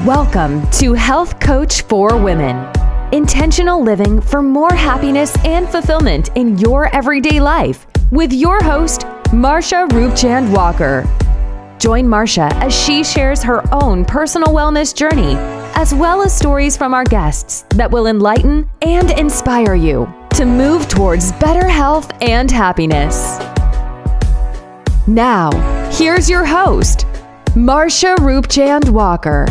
Welcome to Health Coach for Women. Intentional living for more happiness and fulfillment in your everyday life with your host, Marsha Roopchand-Walker. Join Marsha as she shares her own personal wellness journey, as well as stories from our guests that will enlighten and inspire you to move towards better health and happiness. Now, here's your host, Marsha Roopchand-Walker.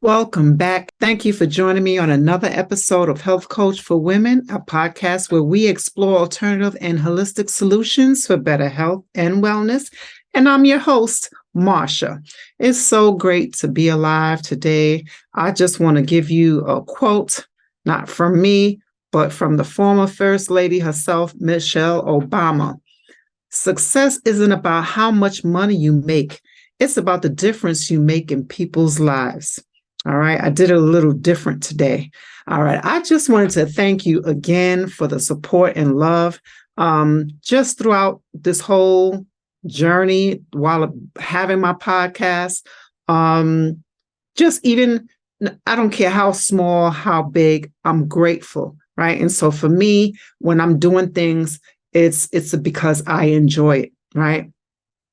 Welcome back. Thank you for joining me on another episode of Health Coach for Women, a podcast where we explore alternative and holistic solutions for better health and wellness. And I'm your host, Marsha. It's so great to be alive today. I just want to give you a quote, not from me, but from the former First Lady herself, Michelle Obama. Success isn't about how much money you make. It's about the difference you make in people's lives. All right. I did it a little different today. All right. I just wanted to thank you again for the support and love just throughout this whole journey while having my podcast. Just even, I don't care how small, how big, I'm grateful. Right. And so for me, when I'm doing things, it's because I enjoy it. Right.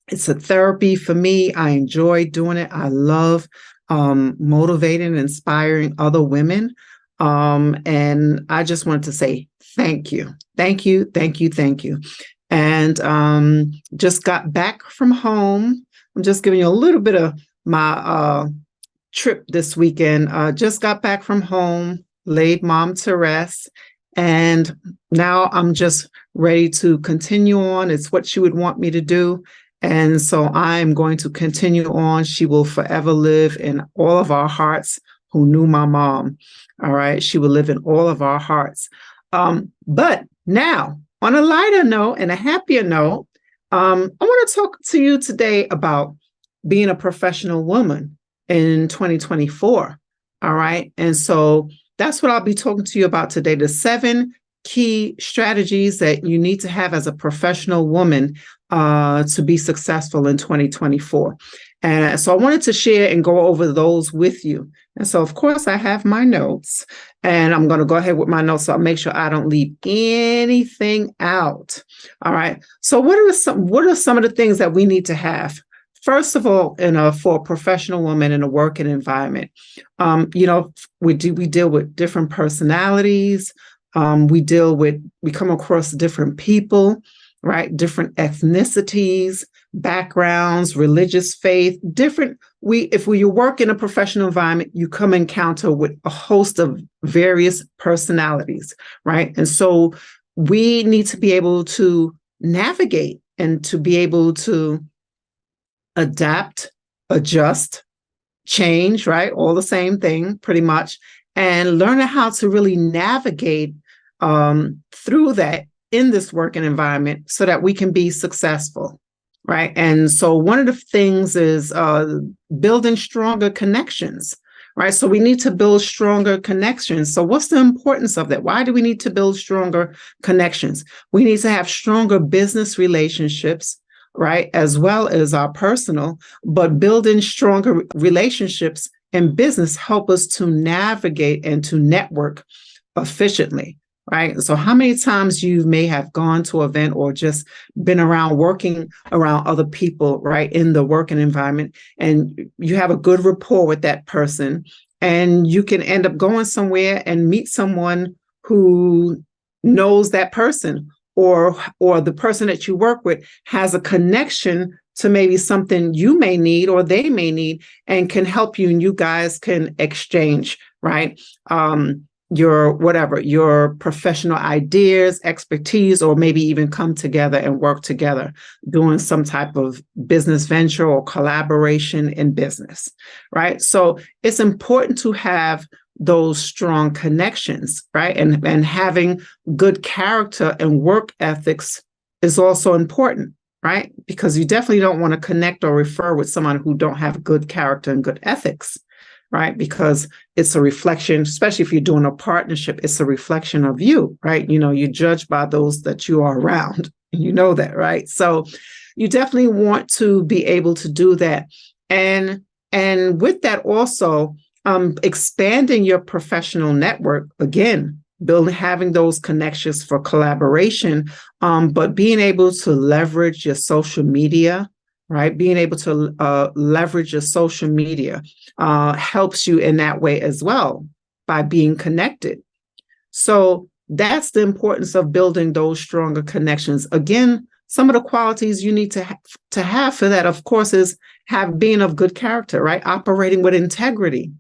It's a therapy for me. I enjoy doing it. I love motivating and inspiring other women. And I just wanted to say thank you. Thank you. Thank you. Thank you. And just got back from home. I'm just giving you a little bit of my trip this weekend. Just got back from home, laid mom to rest. And now I'm just ready to continue on. It's what she would want me to do. And so I'm going to continue on. She will forever live in all of our hearts who knew my mom. All right. She will live in all of our hearts. But now, on a lighter note and a happier note, I want to talk to you today about being a professional woman in 2024. All right. And so that's what I'll be talking to you about today. The 7 key strategies that you need to have as a professional woman to be successful in 2024. And so I wanted to share and go over those with you. And so, of course, I have my notes, and I'm going to go ahead with my notes so I'll make sure I don't leave anything out. All right. So what are some of the things that we need to have? First of all, for a professional woman in a working environment, we deal with different personalities. We come across different people, right? Different ethnicities, backgrounds, religious faith, if you work in a professional environment, you come encounter with a host of various personalities, right? And so we need to be able to navigate and to be able to adapt, adjust, change, right? All the same thing, pretty much, and learn how to really navigate through that in this working environment so that we can be successful, right? And so one of the things is building stronger connections, right? So we need to build stronger connections. So what's the importance of that? Why do we need to build stronger connections? We need to have stronger business relationships, right? As well as our personal, but building stronger relationships in business help us to navigate and to network efficiently. Right. So how many times you may have gone to an event or just been working around other people, right, in the working environment, and you have a good rapport with that person, and you can end up going somewhere and meet someone who knows that person, or the person that you work with has a connection to maybe something you may need or they may need and can help you, and you guys can exchange, right? Your professional ideas, expertise, or maybe even come together and work together doing some type of business venture or collaboration in business, right? So it's important to have those strong connections, right? And having good character and work ethics is also important, right? Because you definitely don't want to connect or refer with someone who don't have good character and good ethics, right? Because it's a reflection, especially if you're doing a partnership, it's a reflection of you, right? You judge by those that you are around. You know that, right? So you definitely want to be able to do that. And with that also, expanding your professional network, again, having those connections for collaboration, but being able to leverage your social media, right? Being able to leverage your social media helps you in that way as well by being connected. So that's the importance of building those stronger connections. Again, some of the qualities you need to have for that, of course, is being of good character, right? Operating with integrity.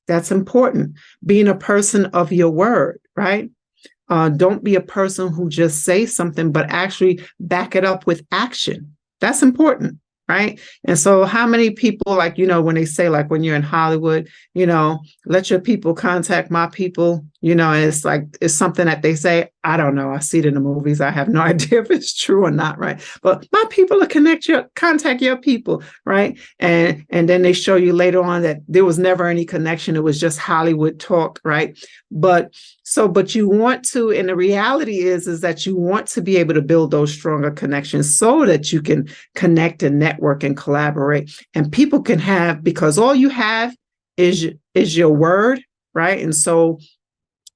That's important. Being a person of your word, right? Don't be a person who just says something, but actually back it up with action. That's important, right? And so how many people, when they say, when you're in Hollywood, let your people contact my people, and it's something that they say. I don't know. I see it in the movies. I have no idea if it's true or not, right? But my people will contact your people, right? And then they show you later on that there was never any connection. It was just Hollywood talk, right? But you want to, and the reality is that you want to be able to build those stronger connections so that you can connect and network and collaborate, and people can have, because all you have is your word, right? And so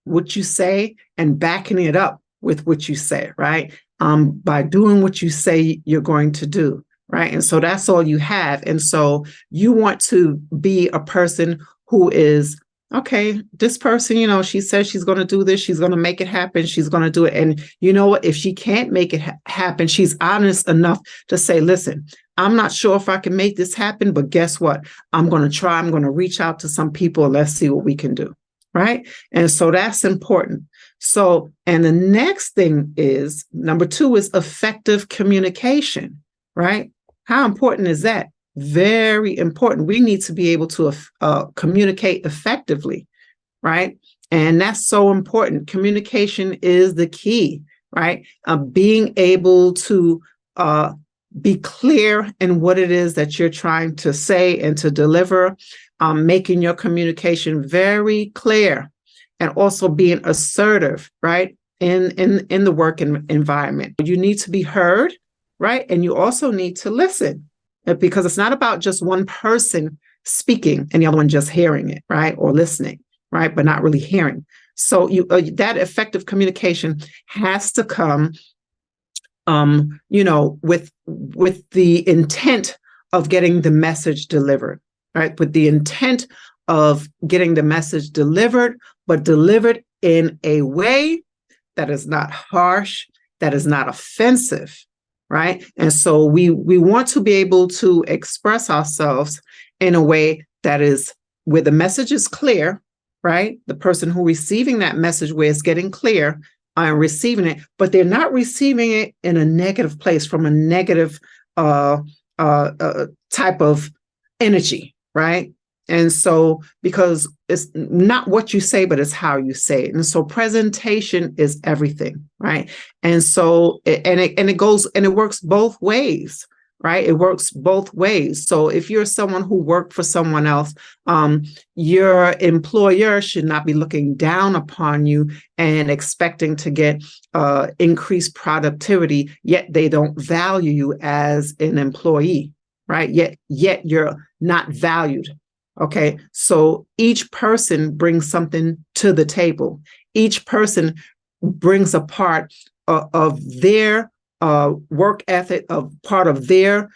what you say and backing it up with what you say, right? By doing what you say you're going to do, right? And so that's all you have. And so you want to be a person who is, okay, this person, she says she's going to do this. She's going to make it happen. She's going to do it. And you know what? If she can't make it happen, she's honest enough to say, listen, I'm not sure if I can make this happen, but guess what? I'm going to try. I'm going to reach out to some people and let's see what we can do. Right. And so that's important. So, and the next thing is, number 2 is effective communication, right? How important is that? Very important. We need to be able to communicate effectively, right? And that's so important. Communication is the key, right? Being able to be clear in what it is that you're trying to say and to deliver, making your communication very clear, and also being assertive, right? In the work environment. You need to be heard, right? And you also need to listen, because it's not about just one person speaking and the other one just hearing it, right? Or listening, right? But not really hearing. So that effective communication has to come, with the intent of getting the message delivered, right? With the intent of getting the message delivered, but delivered in a way that is not harsh, that is not offensive, right? And so we want to be able to express ourselves in a way that is where the message is clear, right? The person who receiving that message, where it's getting clear, receiving it, but they're not receiving it in a negative place, from a negative type of energy, right? And so, because it's not what you say, but it's how you say it. And so presentation is everything, right? And so, it works both ways, right? It works both ways. So if you're someone who worked for someone else, your employer should not be looking down upon you and expecting to get increased productivity, yet they don't value you as an employee, right? Yet you're not valued. Okay, so each person brings something to the table. Each person brings a part of their work ethic, of part of their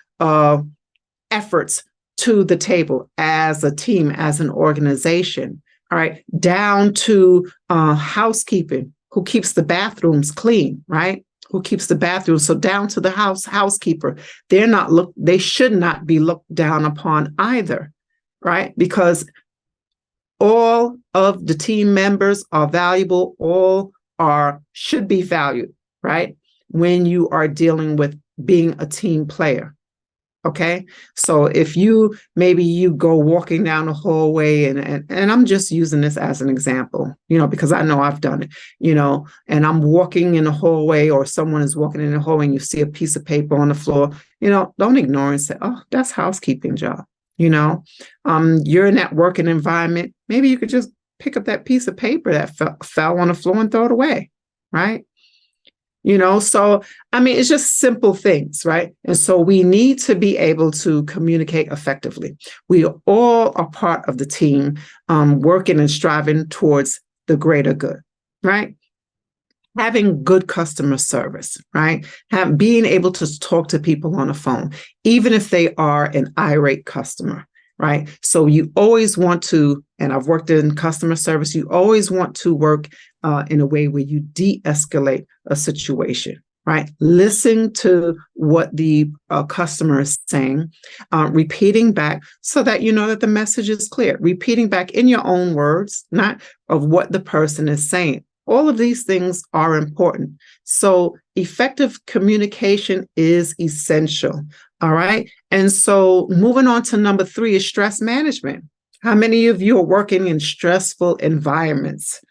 efforts to the table as a team, as an organization. All right, down to housekeeping, who keeps the bathrooms clean, right? Who keeps the bathrooms? So down to the housekeeper, they should not be looked down upon either. Right? Because all of the team members are valuable, should be valued, right? When you are dealing with being a team player. Okay. So if maybe you go walking down the hallway, and I'm just using this as an example, because I know I've done it, and I'm walking in the hallway, or someone is walking in the hallway, and you see a piece of paper on the floor, don't ignore it and say, oh, that's housekeeping job. You know, you're in that working environment. Maybe you could just pick up that piece of paper that fell on the floor and throw it away, right? So, I mean, it's just simple things, right? And so we need to be able to communicate effectively. We all are part of the team, working and striving towards the greater good, right? Having good customer service, right? Being able to talk to people on the phone, even if they are an irate customer, right? So you always want to, and I've worked in customer service, you always want to work in a way where you de-escalate a situation, right? Listen to what the customer is saying, repeating back so that you know that the message is clear, repeating back in your own words, not of what the person is saying. All of these things are important. So effective communication is essential. All right. And so moving on to number 3 is stress management. How many of you are working in stressful environments?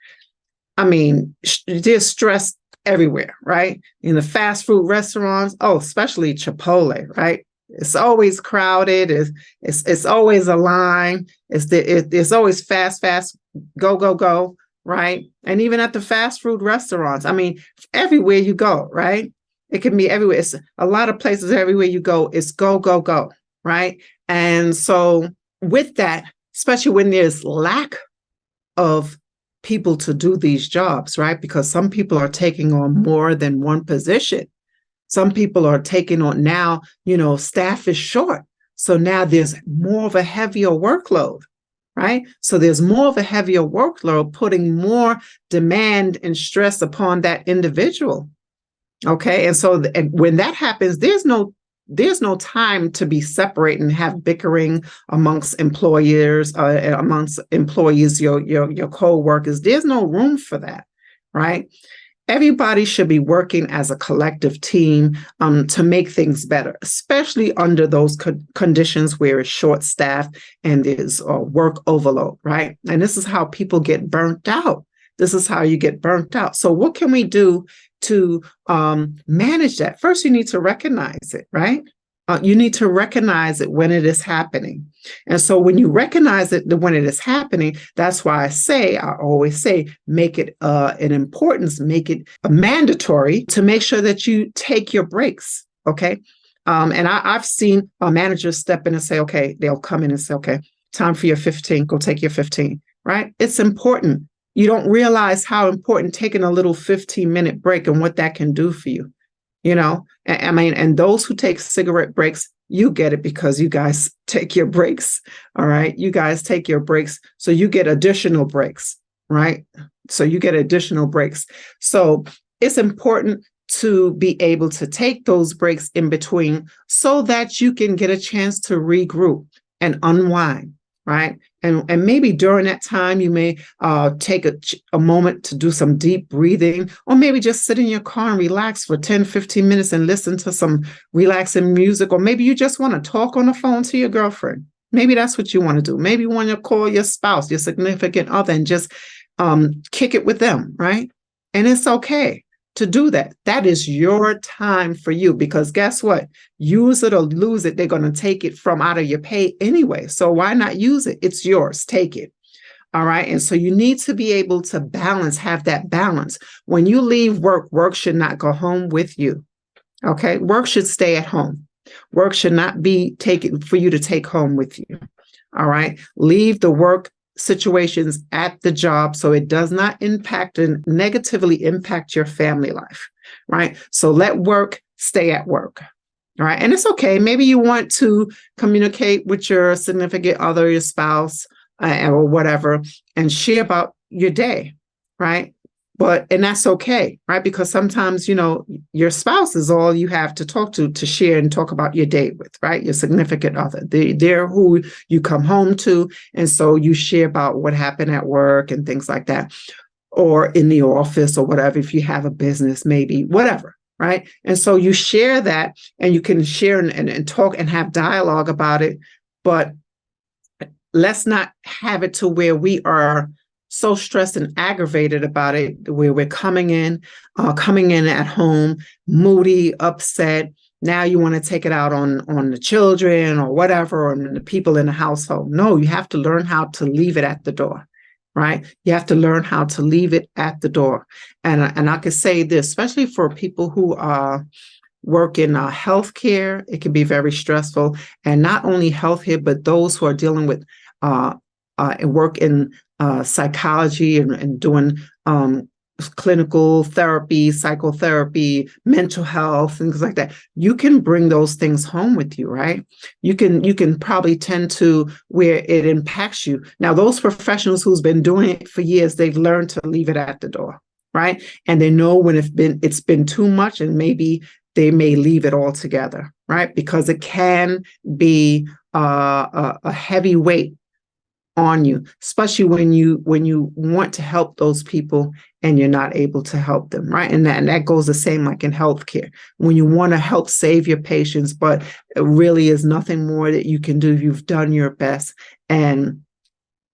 I mean, there's stress everywhere, right? In the fast food restaurants, especially Chipotle, right? It's always crowded. It's always a line. It's always fast, go, go, go. Right. And even at the fast food restaurants, I mean, everywhere you go, right? It can be everywhere. It's a lot of places everywhere you go, it's go, go, go. Right. And so with that, especially when there's lack of people to do these jobs, right? Because some people are taking on more than one position. Some people are taking on now, staff is short. So now there's more of a heavier workload. Right? So there's more of a heavier workload, putting more demand and stress upon that individual. Okay. And so when that happens, there's no time to be separate and have bickering amongst employers, amongst employees, your co-workers. There's no room for that. Right? Everybody should be working as a collective team to make things better, especially under those conditions where it's short staffed and there's work overload, right? And this is how people get burnt out. This is how you get burnt out. So what can we do to manage that? First, you need to recognize it, right? You need to recognize it when it is happening. And so when you recognize it when it is happening, that's why I always say, make it an importance, make it mandatory to make sure that you take your breaks. Okay. And I've seen managers step in and say, okay, they'll come in and say, okay, time for your 15, go take your 15, right? It's important. You don't realize how important taking a little 15-minute break and what that can do for you. I mean, and those who take cigarette breaks, you get it because you guys take your breaks. All right. You guys take your breaks. So you get additional breaks, right? So you get additional breaks. So it's important to be able to take those breaks in between so that you can get a chance to regroup and unwind. Right. And maybe during that time, you may take a moment to do some deep breathing, or maybe just sit in your car and relax for 10, 15 minutes and listen to some relaxing music. Or maybe you just want to talk on the phone to your girlfriend. Maybe that's what you want to do. Maybe you want to call your spouse, your significant other, and just kick it with them. Right. And it's okay to do that. That is your time for you, because guess what? Use it or lose it. They're going to take it from out of your pay anyway. So why not use it? It's yours. Take it. All right. And so you need to be able to have that balance. When you leave work, work should not go home with you. Okay. Work should stay at home. Work should not be taken for you to take home with you. All right. Leave the work situations at the job so it does not impact and negatively impact your family life, right? So let work stay at work, all right? And it's okay. Maybe you want to communicate with your significant other, your spouse, or whatever, and share about your day, right? And that's okay, right? Because sometimes, your spouse is all you have to talk to share and talk about your day with, right? Your significant other. They're who you come home to. And so you share about what happened at work and things like that, or in the office or whatever, if you have a business, maybe, whatever, right? And so you share that, and you can share and talk and have dialogue about it. But let's not have it to where we are so stressed and aggravated about it, where we're coming in at home, moody, upset, now you want to take it out on the children or whatever, or the people in the household. No, you have to learn how to leave it at the door, right? You have to learn how to leave it at the door. And I can say this, especially for people who work in healthcare, it can be very stressful. And not only healthcare, but those who are dealing with work in psychology and doing clinical therapy, psychotherapy, mental health, things like that. You can bring those things home with you, right? You can probably tend to where it impacts you. Now, those professionals who's been doing it for years, they've learned to leave it at the door, right? And they know when it's been too much, and maybe they may leave it altogether, right? Because it can be a heavy weight on you, especially when you want to help those people and you're not able to help them, right? And that goes the same like in healthcare. When you want to help save your patients, but it really is nothing more that you can do. You've done your best, and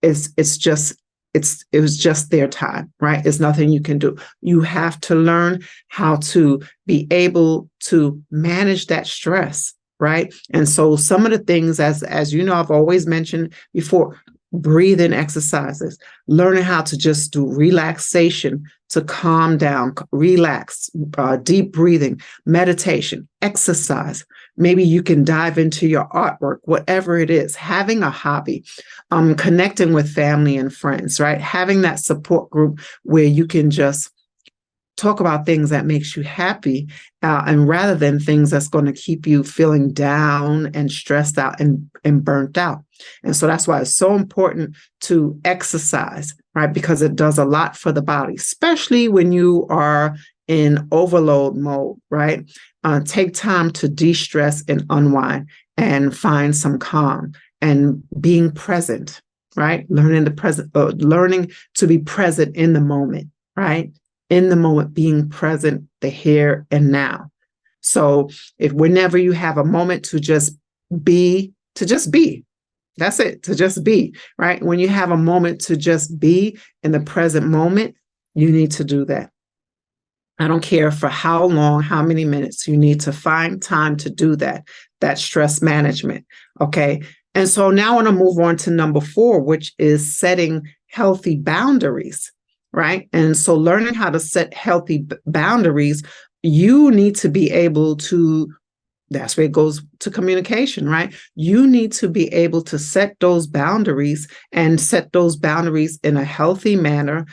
it was just their time, right? It's nothing you can do. You have to learn how to be able to manage that stress, right? And so some of the things, as you know, I've always mentioned before, breathing exercises, learning how to just do relaxation to calm down, relax, deep breathing, meditation, exercise. Maybe you can dive into your artwork, whatever it is, having a hobby, connecting with family and friends, right? Having that support group where you can just talk about things that makes you happy, and rather than things that's going to keep you feeling down and stressed out and burnt out. And so that's why it's so important to exercise, right? Because it does a lot for the body, especially when you are in overload mode, right? Take time to de-stress and unwind and find some calm and being present, right? Learning to be present in the moment, right? In the moment, being present, the here and now. So whenever you have a moment to just be, that's it, to just be, right? When you have a moment to just be in the present moment, you need to do that. I don't care for how long, how many minutes, you need to find time to do that stress management, okay? And so now I want to move on to number 4, which is setting healthy boundaries. Right. And so learning how to set healthy boundaries, you need to be able to, that's where it goes to communication, right? You need to be able to set those boundaries and set those boundaries in a healthy manner,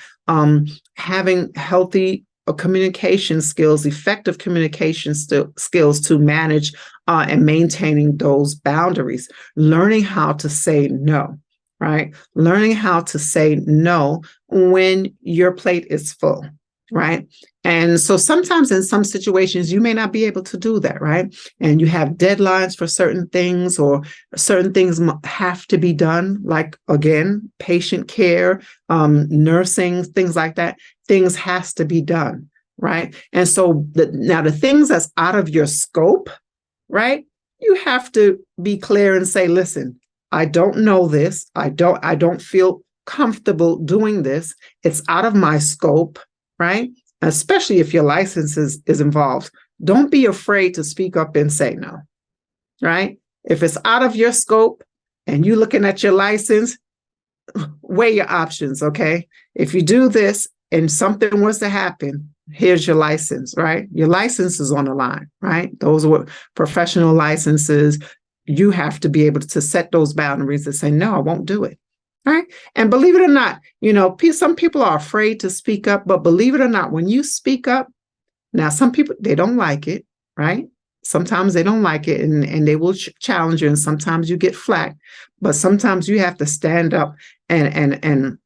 having healthy communication skills, effective communication skills to manage and maintaining those boundaries, learning how to say no. Right? Learning how to say no when your plate is full, right? And so sometimes in some situations, you may not be able to do that, right? And you have deadlines for certain things, or certain things have to be done, like, again, patient care, nursing, things like that. Things has to be done, right? And so now the things that's out of your scope, right? You have to be clear and say, listen, I don't know this. I don't feel comfortable doing this. It's out of my scope, right? Especially if your license is involved. Don't be afraid to speak up and say no, right? If it's out of your scope and you're looking at your license, weigh your options, okay? If you do this and something was to happen, here's your license, right? Your license is on the line, right? Those were professional licenses. You have to be able to set those boundaries and say, no, I won't do it. Right. And believe it or not, some people are afraid to speak up, but believe it or not, when you speak up, now some people, they don't like it, right? Sometimes they don't like it and they will challenge you, and sometimes you get flack, but sometimes you have to stand up and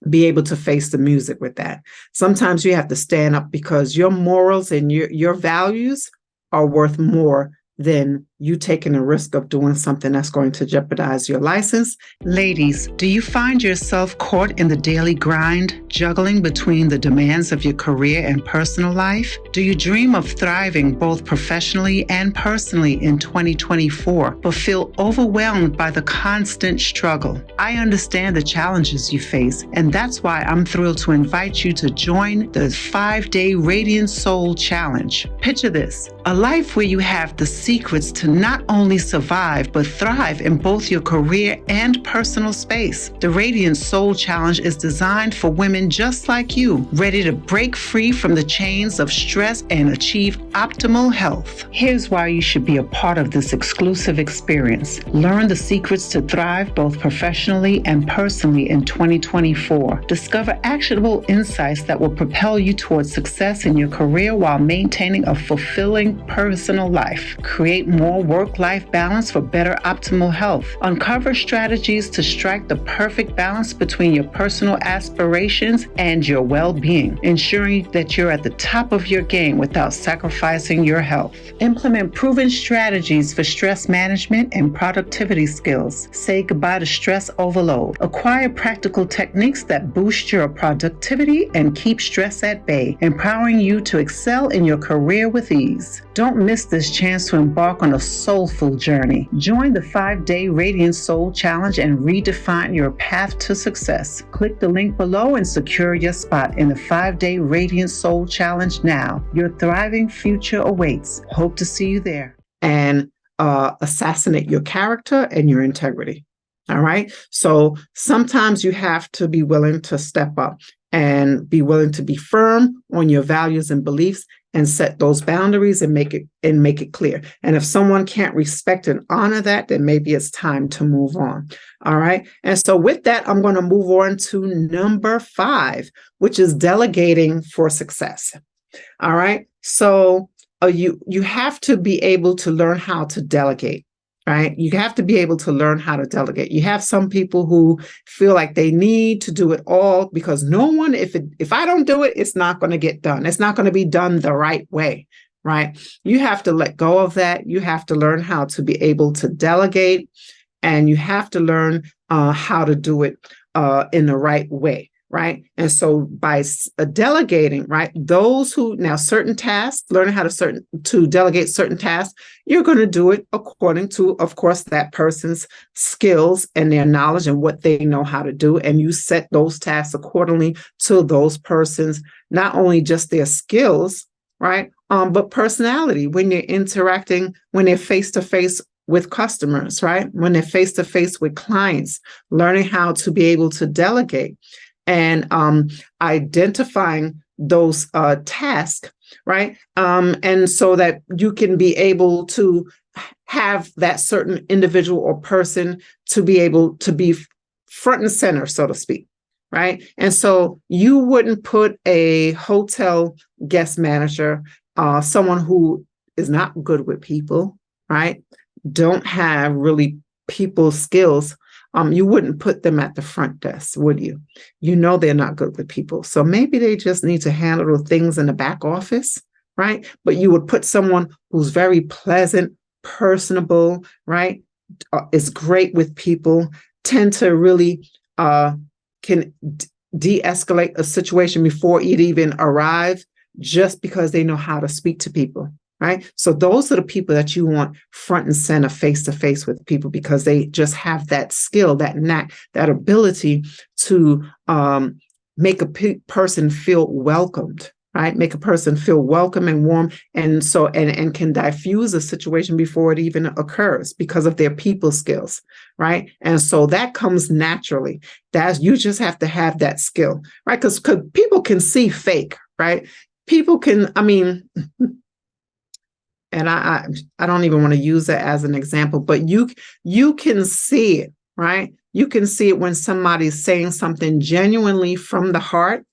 be able to face the music with that. Sometimes you have to stand up because your morals and your values are worth more than you taking a risk of doing something that's going to jeopardize your license. Ladies, do you find yourself caught in the daily grind, juggling between the demands of your career and personal life? Do you dream of thriving both professionally and personally in 2024, but feel overwhelmed by the constant struggle? I understand the challenges you face, and that's why I'm thrilled to invite you to join the 5-day Radiant Soul Challenge. Picture this, a life where you have the secrets to not only survive, but thrive in both your career and personal space. The Radiant Soul Challenge is designed for women just like you, ready to break free from the chains of stress and achieve optimal health. Here's why you should be a part of this exclusive experience. Learn the secrets to thrive both professionally and personally in 2024. Discover actionable insights that will propel you towards success in your career while maintaining a fulfilling personal life. Create more work-life balance for better optimal health. Uncover strategies to strike the perfect balance between your personal aspirations and your well-being, ensuring that you're at the top of your game without sacrificing your health. Implement proven strategies for stress management and productivity skills. Say goodbye to stress overload. Acquire practical techniques that boost your productivity and keep stress at bay, empowering you to excel in your career with ease. Don't miss this chance to embark on a soulful journey. Join the 5-day Radiant Soul Challenge and redefine your path to success. Click the link below and secure your spot in the 5-day Radiant Soul Challenge now. Your thriving future awaits. Hope to see you there. And assassinate your character and your integrity. All right. So sometimes you have to be willing to step up and be willing to be firm on your values and beliefs and set those boundaries and make it clear. And if someone can't respect and honor that, then maybe it's time to move on. All right. And so with that, I'm going to move on to number 5, which is delegating for success. All right. So you have to be able to learn how to delegate. Right? You have to be able to learn how to delegate. You have some people who feel like they need to do it all because no one, if I don't do it, it's not going to get done. It's not going to be done the right way, right? You have to let go of that. You have to learn how to be able to delegate, and you have to learn how to do it in the right way. Right. And so by delegating, right, those who now certain tasks, learning how to delegate certain tasks, you're going to do it according to, of course, that person's skills and their knowledge and what they know how to do. And you set those tasks accordingly to those persons, not only just their skills, right, but personality when you're interacting, when they're face to face with customers, right, when they're face to face with clients, learning how to be able to delegate. And identifying those tasks, right? And so that you can be able to have that certain individual or person to be able to be front and center, so to speak, right? And so you wouldn't put a hotel guest manager, someone who is not good with people, right? Don't have really people skills. You wouldn't put them at the front desk, would you? You know they're not good with people. So maybe they just need to handle the things in the back office, right? But you would put someone who's very pleasant, personable, right? Is great with people, tend to really can de-escalate a situation before it even arrives just because they know how to speak to people. Right. So those are the people that you want front and center, face to face with people, because they just have that skill, that knack, that ability to make a person feel welcomed. Right. Make a person feel welcome and warm. And so and can diffuse a situation before it even occurs because of their people skills. Right. And so that comes naturally. You just have to have that skill. Right. Because people can see fake. Right. People can, and I don't even want to use that as an example, but you can see it, right? You can see it when somebody's saying something genuinely from the heart,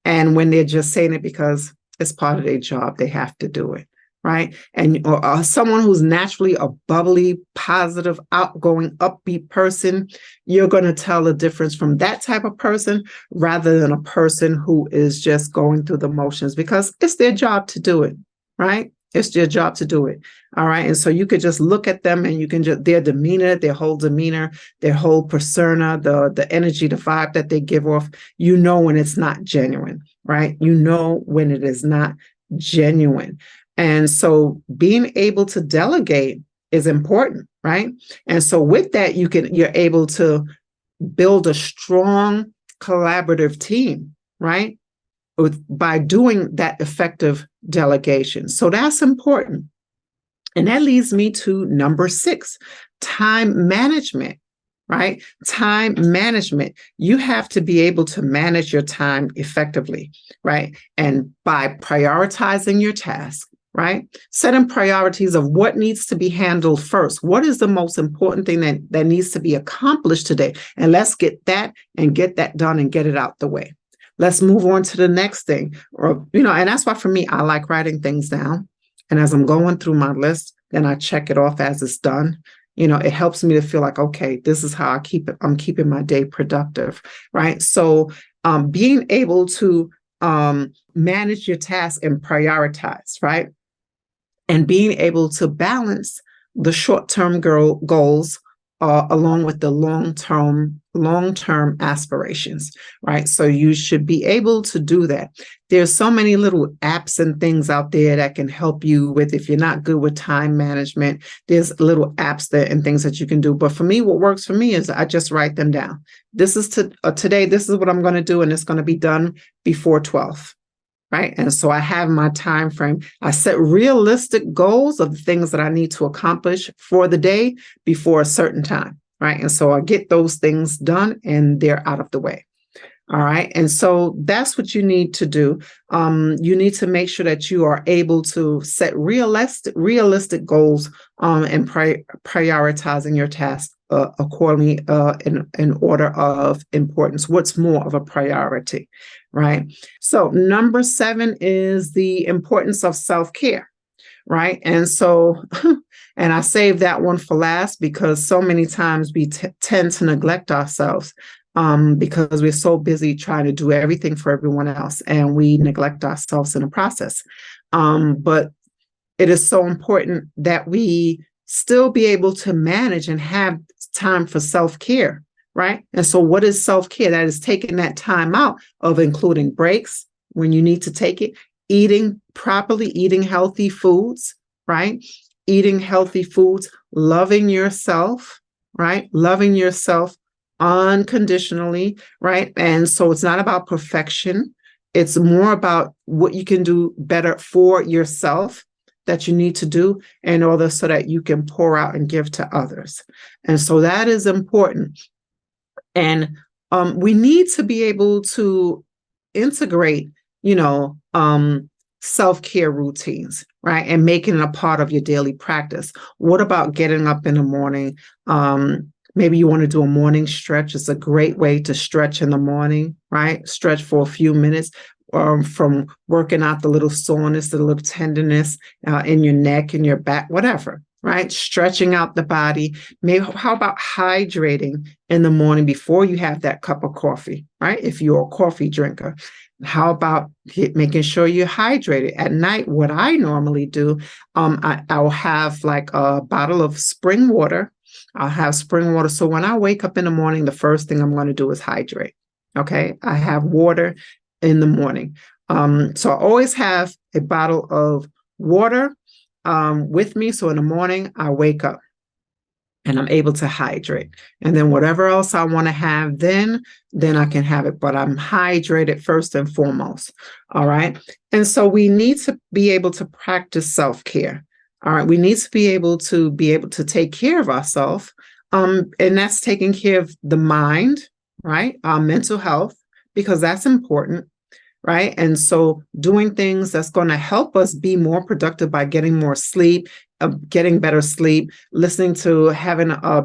and when they're just saying it because it's part of their job, they have to do it, right? And or someone who's naturally a bubbly, positive, outgoing, upbeat person, you're going to tell the difference from that type of person rather than a person who is just going through the motions because it's their job to do it, right? It's your job to do it. All right. And so you could just look at them and you can just their demeanor, their whole persona, the energy, the vibe that they give off, you know when it's not genuine, right? You know when it is not genuine. And so being able to delegate is important, right? And so with that, you're able to build a strong collaborative team, right? By doing that effective delegation. So that's important. And that leads me to number 6, time management, right? Time management. You have to be able to manage your time effectively, right? And by prioritizing your task, right? Setting priorities of what needs to be handled first. What is the most important thing that needs to be accomplished today? And let's get that done and get it out the way. Let's move on to the next thing. Or, and that's why for me, I like writing things down. And as I'm going through my list, then I check it off as it's done. It helps me to feel like, okay, this is how I'm keeping my day productive, right? So being able to manage your tasks and prioritize, right? And being able to balance the short-term goals along with the long-term aspirations, right? So you should be able to do that. There's so many little apps and things out there that can help you with, if you're not good with time management, there's little apps and things that you can do. But for me, what works for me is I just write them down. This is today, this is what I'm going to do, and it's going to be done before 12. Right. And so I have my time frame. I set realistic goals of things that I need to accomplish for the day before a certain time. Right. And so I get those things done and they're out of the way. All right. And so that's what you need to do. You need to make sure that you are able to set realistic goals and prioritizing your tasks accordingly in order of importance. What's more of a priority, right? So number 7 is the importance of self-care, right? And so, and I saved that one for last because so many times we tend to neglect ourselves because we're so busy trying to do everything for everyone else, and we neglect ourselves in the process. But it is so important that we still be able to manage and have time for self-care, right? And so what is self-care? That is taking that time out of including breaks when you need to take it, eating properly, eating healthy foods, right? Eating healthy foods, loving yourself, right? Loving yourself unconditionally, right? And so it's not about perfection. It's more about what you can do better for yourself that you need to do in order so that you can pour out and give to others. And so that is important. And we need to be able to integrate, self-care routines, right? And making it a part of your daily practice. What about getting up in the morning? Maybe you want to do a morning stretch. It's a great way to stretch in the morning, right? Stretch for a few minutes. From working out the little soreness, the little tenderness in your neck and your back, whatever, right? Stretching out the body. Maybe how about hydrating in the morning before you have that cup of coffee, right? If you're a coffee drinker, how about making sure you're hydrated at night? What I normally do, I'll have like a bottle of spring water. I'll have spring water. So when I wake up in the morning, the first thing I'm going to do is hydrate. Okay. I have water in the morning. So I always have a bottle of water with me. So in the morning, I wake up and I'm able to hydrate. And then whatever else I want to have, then I can have it. But I'm hydrated first and foremost. All right. And so we need to be able to practice self-care. All right. We need to be able to take care of ourselves. And that's taking care of the mind, right? Our mental health, because that's important, right? And so doing things that's going to help us be more productive by getting more sleep, getting better sleep, listening to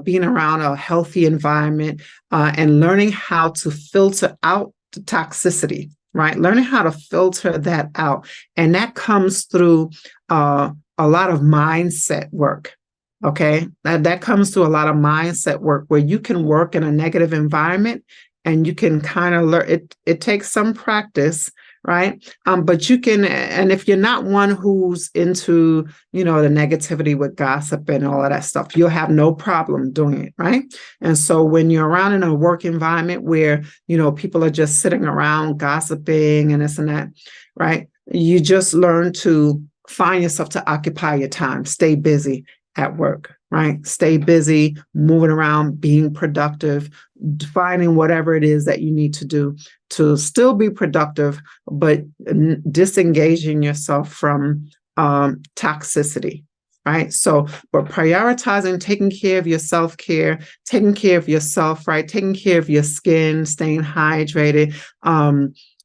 being around a healthy environment, and learning how to filter out the toxicity, right? Learning how to filter that out. And that comes through a lot of mindset work. Okay. That comes through a lot of mindset work where you can work in a negative environment and you can kind of learn it. It takes some practice, right? But you can, and if you're not one who's into, the negativity with gossip and all of that stuff, you'll have no problem doing it, right? And so when you're around in a work environment where, people are just sitting around gossiping and this and that, right? You just learn to find yourself to occupy your time, stay busy at work, right? Stay busy, moving around, being productive, finding whatever it is that you need to do to still be productive, but disengaging yourself from toxicity, right? So, but prioritizing, taking care of your self-care, taking care of yourself, right? Taking care of your skin, staying hydrated,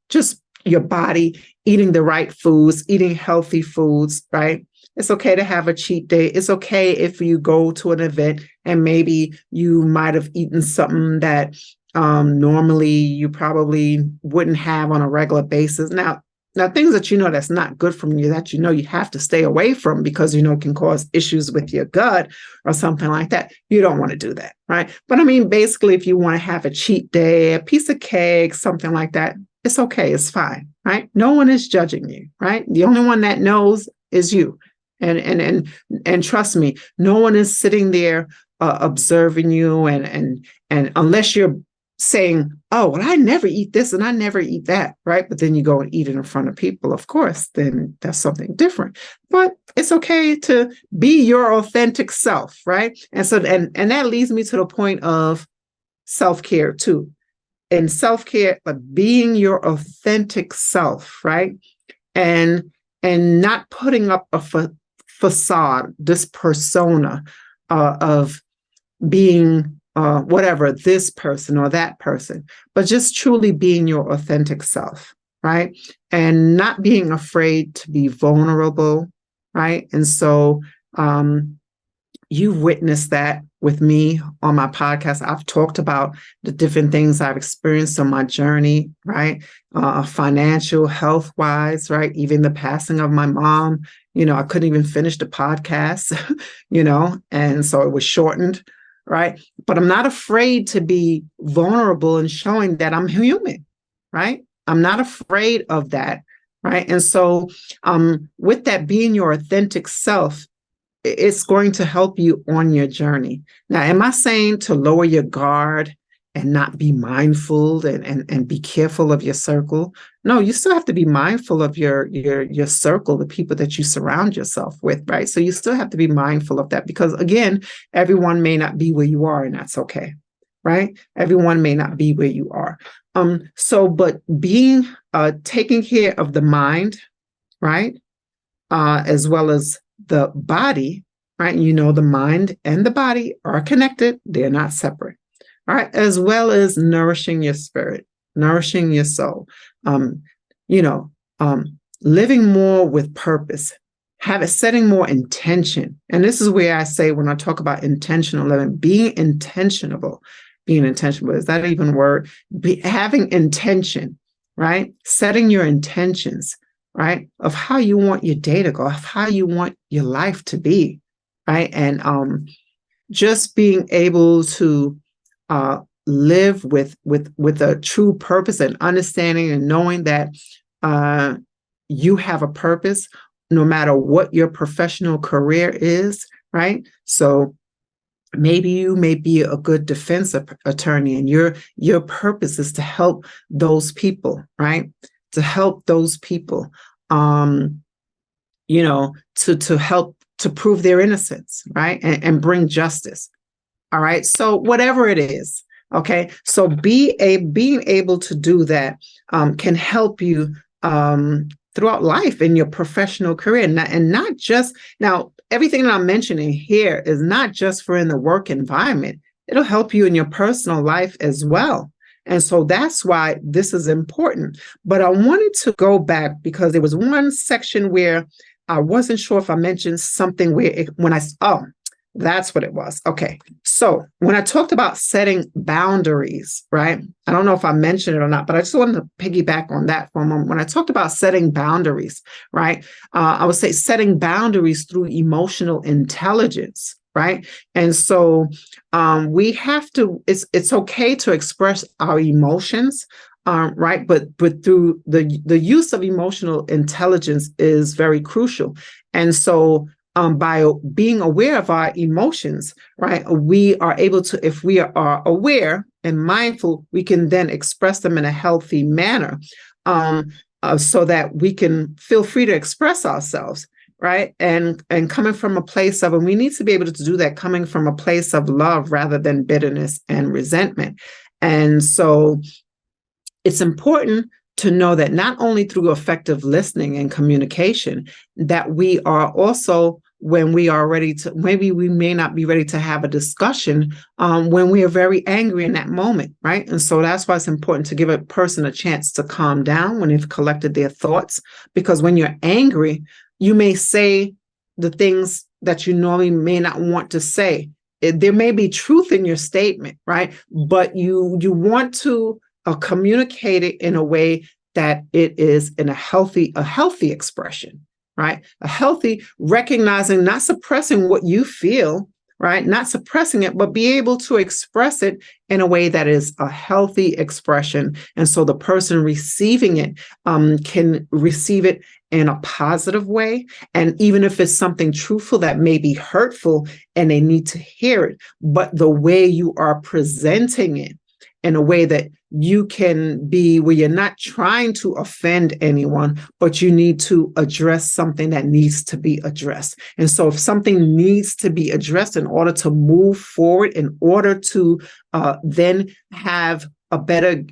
just your body, eating the right foods, eating healthy foods, right? It's okay to have a cheat day. It's okay if you go to an event and maybe you might have eaten something that normally you probably wouldn't have on a regular basis. Now things that that's not good for you, that you have to stay away from because it can cause issues with your gut or something like that. You don't want to do that, right? But I mean, basically, if you want to have a cheat day, a piece of cake, something like that, it's okay. It's fine, right? No one is judging you, right? The only one that knows is you. And trust me, no one is sitting there observing you. And unless you're saying, oh, well, I never eat this and I never eat that, right? But then you go and eat it in front of people, of course, then that's something different. But it's okay to be your authentic self, right? And so, and that leads me to the point of self-care too. And self-care, but being your authentic self, right? And not putting up a facade, this persona of being whatever, this person or that person, but just truly being your authentic self, right? And not being afraid to be vulnerable, right? And so you've witnessed that with me on my podcast. I've talked about the different things I've experienced on my journey, right? Financial, health-wise, right? Even the passing of my mom, I couldn't even finish the podcast, and so it was shortened, right? But I'm not afraid to be vulnerable and showing that I'm human, right? I'm not afraid of that, right? And so with that, being your authentic self, it's going to help you on your journey. Now, am I saying to lower your guard and not be mindful and be careful of your circle? No, you still have to be mindful of your circle, the people that you surround yourself with, right? So you still have to be mindful of that because, again, everyone may not be where you are, and that's okay, right? Everyone may not be where you are. But being taking care of the mind, right, as well as the body, right? The mind and the body are connected. They're not separate. All right. As well as nourishing your spirit, nourishing your soul, living more with purpose, setting more intention. And this is where I say, when I talk about intentional living, being intentional. Is that even a word? Having intention, right? Setting your intentions, right? Of how you want your day to go, of how you want your life to be, right? And just being able to live with a true purpose and understanding and knowing that you have a purpose no matter what your professional career is, right? So maybe you may be a good defense attorney and your purpose is to help those people, right? To help those people, to help to prove their innocence, right? And bring justice. All right. So whatever it is, okay. So being able to do that can help you throughout life in your professional career, and not just now. Everything that I'm mentioning here is not just for in the work environment. It'll help you in your personal life as well. And so that's why this is important. But I wanted to go back because there was one section where I wasn't sure if I mentioned something that's what it was. Okay. So when I talked about setting boundaries, right? I don't know if I mentioned it or not, but I just wanted to piggyback on that for a moment. When I talked about setting boundaries, right? I would say setting boundaries through emotional intelligence, right? And so we have to, it's okay to express our emotions, right? But through the use of emotional intelligence is very crucial. And so by being aware of our emotions, right, we are able to, if we are aware and mindful, we can then express them in a healthy manner, so that we can feel free to express ourselves, right? And coming from a place of, and we need to be able to do that coming from a place of love rather than bitterness and resentment. And so it's important to know that not only through effective listening and communication, that we are also, when we are ready to, maybe we may not be ready to have a discussion when we are very angry in that moment, right? And so that's why it's important to give a person a chance to calm down when they've collected their thoughts, because when you're angry, you may say the things that you normally may not want to say. There may be truth in your statement, right? But you want to communicate it in a way that it is in a healthy expression, right? A healthy, recognizing, not suppressing what you feel, right? Not suppressing it, but be able to express it in a way that is a healthy expression. And so the person receiving it can receive it in a positive way. And even if it's something truthful that may be hurtful and they need to hear it, but the way you are presenting it in a way that you can be, where you're not trying to offend anyone, but you need to address something that needs to be addressed. And so if something needs to be addressed in order to move forward, in order to then have a better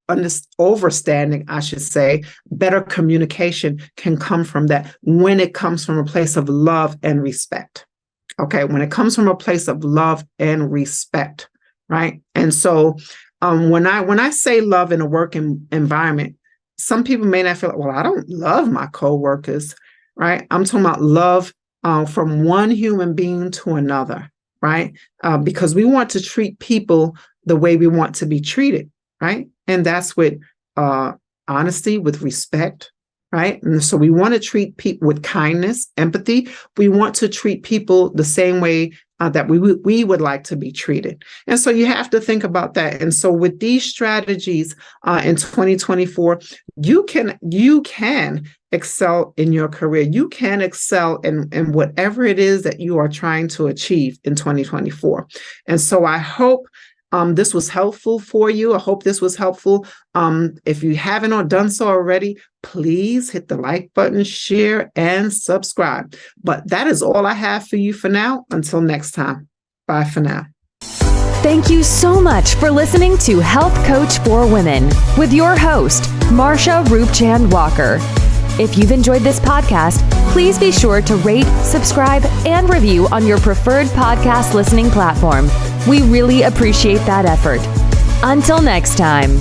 understanding, I should say, better communication can come from that when it comes from a place of love and respect. Okay, when it comes from a place of love and respect. Right. And so when I say love in a work environment, some people may not feel like, well, I don't love my coworkers. Right. I'm talking about love from one human being to another. Right. Because we want to treat people the way we want to be treated. Right. And that's with honesty, with respect. Right. And so we want to treat people with kindness, empathy. We want to treat people the same way that we would like to be treated. And so you have to think about that. And so with these strategies in 2024, you can excel in your career. You can excel in whatever it is that you are trying to achieve in 2024. And so I hope this was helpful for you. I hope this was helpful. If you haven't done so already, please hit the like button, share, and subscribe. But that is all I have for you for now. Until next time. Bye for now. Thank you so much for listening to Health Coach for Women with your host, Marsha Roopchand-Walker. If you've enjoyed this podcast, please be sure to rate, subscribe, and review on your preferred podcast listening platform. We really appreciate that effort. Until next time.